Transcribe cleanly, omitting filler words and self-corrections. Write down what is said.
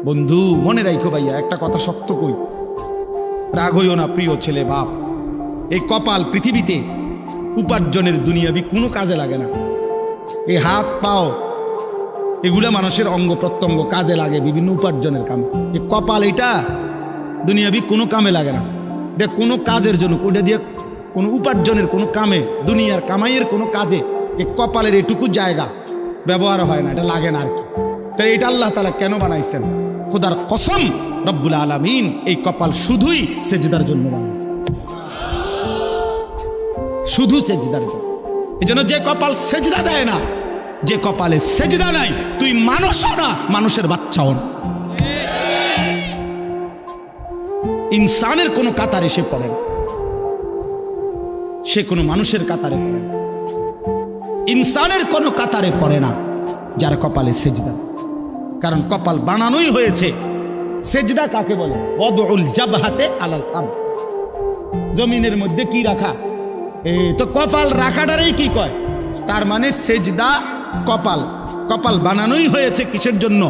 বন্ধু মনে রাখো ভাইয়া, একটা কথা শক্ত কই, রাগ হইও না প্রিয় ছেলে বাপ। এই কপাল পৃথিবীতে উপার্জনের দুনিয়াবি কোনো কাজে লাগে না। এই হাত পাও এগুলা মানুষের অঙ্গ প্রত্যঙ্গ কাজে লাগে বিভিন্ন উপার্জনের কামে। এই কপাল এটা দুনিয়াবি কোনো কামে লাগে না। দেখ কোনো কাজের জন্য ওটা দিয়ে কোনো উপার্জনের কোনো কামে, দুনিয়ার কামাইয়ের কোনো কাজে এই কপালের এটুকু জায়গা ব্যবহার হয় না, এটা লাগে না আর কি। তাই এটা আল্লাহ তাআলা কেন বানাইছেন? খোদার কসম রব্বুল আলামিন এই কপাল শুধুই সেজদার জন্য বানাইছেন, শুধু সেজদার জন্য। এই জন্য যে কপাল সেজদা দেয় না, যে কপালে সেজদা নাই, তুই মানুষও না, মানুষের বাচ্চাও না। ইনসানের কোনো কাতারে সে পড়ে না, সে কোনো মানুষের কাতারে পড়ে না। ইনসানের কোনো কাতারে পড়ে না যার কপালে সেজদা। কারণ কপাল বানানোই হয়েছে। সেজদা কাকে বলে? ওয়াদউল জাবহাতে আলাল আরদ, জমিনের মধ্যে কি রাখা। এই তো কপাল রাখাটারই কি কয়? তার মানে সেজদা কপাল। কপাল বানানোই হয়েছে কিসের জন্য?